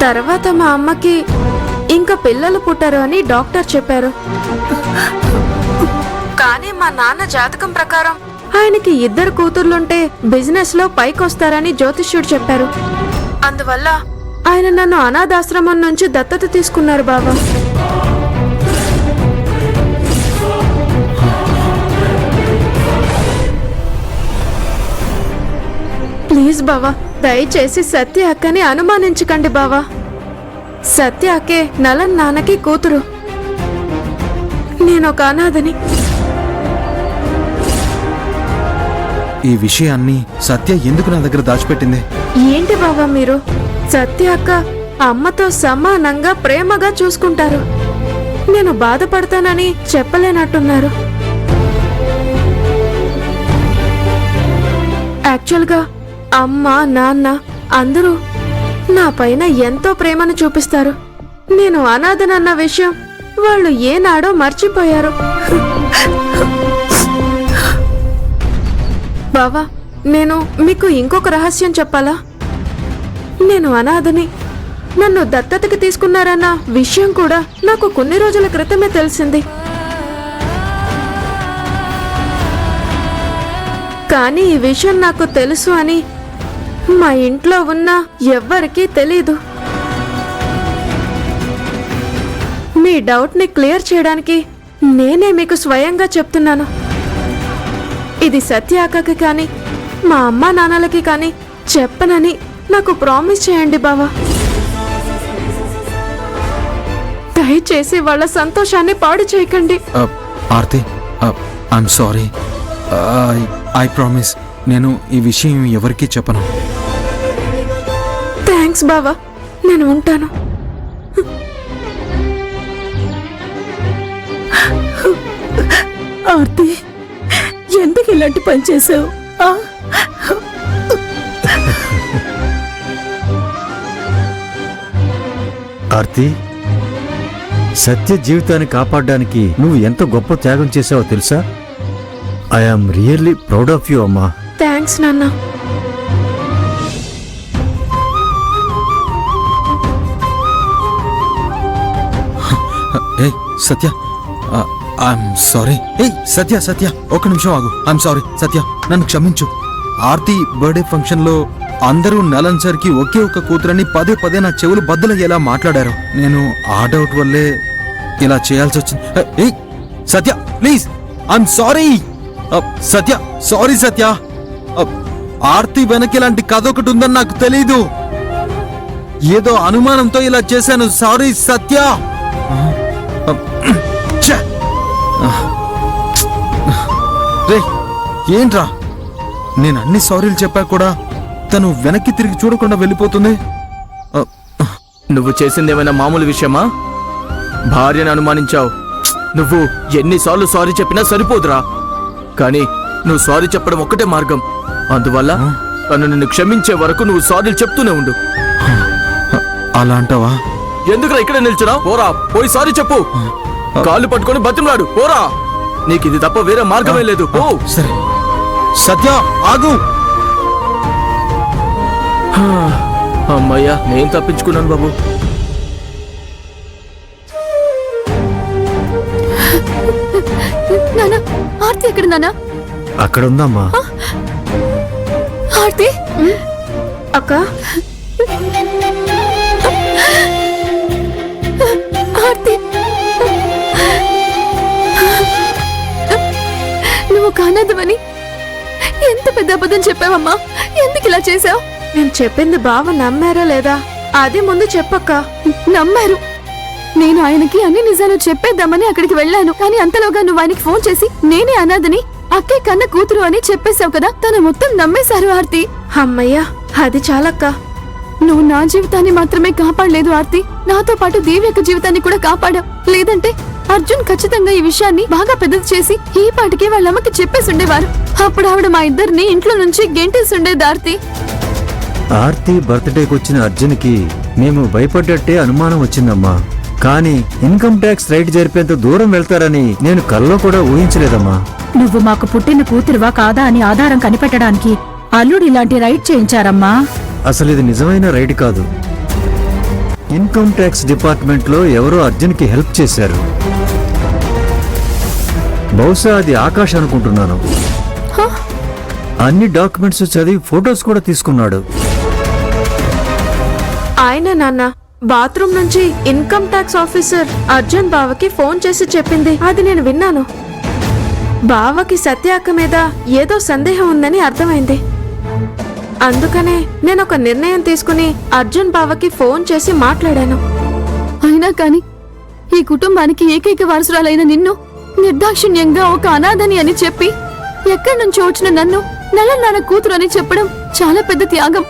తర్వాత మా అమ్మకి ఇంకా పిల్లలు పుట్టారు అని డాక్టర్ చెప్పారు. కానీ మా నాన్న జాతకం ప్రకారం ఆయనకి 2 కూతుర్లుంటే బిజినెస్ లో పైకొస్తారని జ్యోతిష్యుడు చెప్పారు. అందువల్ల ఆయన నన్ను అనాథాశ్రమం నుంచి దత్తత తీసుకున్నారు బావా. ప్లీజ్ బావా, దయచేసి సత్య అక్కని అనుమానించకండి బావా. సత్య అక్కే నలన్ నాన్నకి కూతురు. నేనొక అనాథని. ఈ విషయాన్ని సత్య ఎందుకు నా దగ్గర దాచిపెట్టింది? ఏంటి బావా మీరు? సత్య అక్క అమ్మతో సమానంగా ప్రేమగా చూసుకుంటారు. నేను బాధపడతానని చెప్పలేనట్టున్నారు. యాక్చువల్గా అమ్మ నాన్న అందరూ నా పైన ఎంతో ప్రేమను చూపిస్తారు. నేను అనాథనన్న విషయం వాళ్ళు ఏనాడో మర్చిపోయారు. బావా, నేను మీకు ఇంకొక రహస్యం చెప్పాలా? నేను అనాథని. నన్ను దత్తతకి తీసుకున్నారన్న విషయం కూడా నాకు కొన్ని రోజుల క్రితమే తెలిసింది. కానీ ఈ విషయం నాకు తెలుసు అని మా ఇంట్లో ఉన్న ఎవ్వరికీ తెలీదు. మీ డౌట్ ని క్లియర్ చేయడానికి నేనే మీకు స్వయంగా చెప్తున్నాను. ఇది సత్య అక్కకి కానీ మా అమ్మా నాన్నలకి కానీ చెప్పనని నాకు ప్రామిస్ చేయండి బావా. దయచేసి వాళ్ళ సంతోషాన్ని పాడు చేయకండి. Aarti, I'm sorry. I promise, నేను ఈ విషయం ఎవరికీ చెప్పను. థ్యాంక్స్ బావా, నేను ఉంటాను. ఆర్తి, ఎందుకు ఇలాంటి పని చేసావు? ఆర్తి, సత్య జీవితాన్ని కాపాడడానికి నువ్వు ఎంత గొప్ప త్యాగం చేసావో తెలుసా? I'm really proud of you అమ్మా. థ్యాంక్స్ నాన్న. ఏ సత్య, ఐఎమ్ సారీ. ఏ సత్య, సత్య ఒక నిమిషం ఆగు. ఐఎమ్ సారీ సత్య, నన్ను క్షమించు. ఆర్తి బర్త్డే ఫంక్షన్ లో అందరూ నలన్ సార్ కి ఒకే ఒక కూతురని పదే పదే నా చెవులు బద్దలయ్యేలా మాట్లాడారు. నేను ఆ డౌట్ వల్లే ఇలా చేయాల్సి వచ్చింది. ఏ Satya please, I'm sorry. Satya sorry. Satya, Aarti వెనక ఇలాంటి కథ ఒకటి ఉందని నాకు తెలీదు. ఏదో అనుమానంతో ఇలా చేశాను. సారీ సత్య. రే ఏంట్రా, నేను అన్ని సారీలు చెప్పా కూడా తను వెనక్కి తిరిగి చూడకుండా వెళ్ళిపోతుంది. నువ్వు చేసిందేమైనా మామూలు విషయమా? భార్యను అనుమానించావు. నువ్వు ఎన్నిసార్లు సారీ చెప్పినా సరిపోదురా. కానీ నువ్వు సారీ చెప్పడం ఒక్కటే మార్గం. అందువల్ల తను నిన్ను క్షమించే వరకు నువ్వు సారీలు చెప్తూనే ఉండు. అలా అంటావా? ఎందుకురా ఇక్కడ నిల్చున్నా? పోరా, పోయి సారీ చెప్పు. కాళ్ళు పట్టుకొని బతిమలాడు. పోరా, నీకు ఇది తప్ప వేరే మార్గమే లేదు. పో. సరే సత్య ఆగు. అమ్మయ్యా, నేను తప్పించుకున్నాను బాబు. నానా, ఆర్తి ఎక్కడ నానా? అక్కడ ఉందమ్మా. ఆర్తి అక్క, ఆర్తి, నువ్వు కానదవని ఎంత పెద్ద అబద్ధం చెప్పావమ్మా. ఎందుకు ఇలా చేసావు? నేను చెప్పింది బావ నమ్మారా లేదా అది ముందు చెప్పక్క. నమ్మారు. నేను ఆయనకి అన్ని నిజాలు చెప్పేద్దామని అక్కడికి వెళ్ళాను. కానీ అంతలోగా నువ్వు ఆయనకి ఫోన్ చేసి నేనే అనాథని, అక్కే కన్న కూతురు అని చెప్పేశావు కదా. తను మొత్తం నమ్మేశారు ఆర్తి. అమ్మయ్యా, అది చాలక్క. నువ్వు నా జీవితాన్ని మాత్రమే కాపాడలేదు ఆర్తి, నాతో పాటు దేవి యొక్క జీవితాన్ని కూడా కాపాడావు. లేదంటే అర్జున్ ఖచ్చితంగా ఈ విషయాన్ని బాగా పెద్దది చేసి ఈ పాటికి వాళ్ళ అమ్మకి చెప్పేసి ఉండేవారు. అప్పుడు ఆవిడ మా ఇద్దరిని ఇంట్లో నుంచి గెంటేసి ఉండేది. ఆర్తి, ఆర్తి బర్త్డేకి వచ్చిన అర్జున్కి మేము భయపడ్డట్టే అనుమానం వచ్చిందమ్మా. కానీ ఇన్కమ్ ట్యాక్స్ రైట్ జరిపేంత దూరం వెళ్తారని నేను కల్లో కూడా ఊహించలేదమ్మా. నువ్వు మాకు పుట్టిన కూతురువా కాదా అని ఆధారం కనిపెట్టడానికి అల్లుడు ఇలాంటి రైట్ చేయించారమ్మా. అసలు ఇది నిజమైన రైడ్ కాదు. ఇన్కమ్ ట్యాక్స్ డిపార్ట్మెంట్ లో ఎవరో అర్జున్కి హెల్ప్ చేశారు. బహుశా అది ఆకాష్ అనుకుంటున్నాను. అన్ని డాక్యుమెంట్స్ చదివి ఫొటోస్ కూడా తీసుకున్నాడు. ఆయన నాన్న బాత్రూమ్ నుంచి ఇన్కమ్ ట్యాక్స్ ఆఫీసర్ అర్జున్ బావకి ఫోన్ చేసి చెప్పింది అది నేను విన్నాను. బావకి సత్య అక్క మీద ఏదో సందేహం ఉందని అర్థమైంది. అందుకనే నేను ఒక నిర్ణయం తీసుకుని అర్జున్ బావకి ఫోన్ చేసి మాట్లాడాను. అయినా కాని ఈ కుటుంబానికి ఏకైక వారసురాలైన నిన్ను నిర్దాక్షిణ్యంగా ఒక అనాథని అని చెప్పి ఎక్కడి నుంచో వచ్చిన నన్ను నెలన్నర కూతురు అని చెప్పడం చాలా పెద్ద త్యాగం.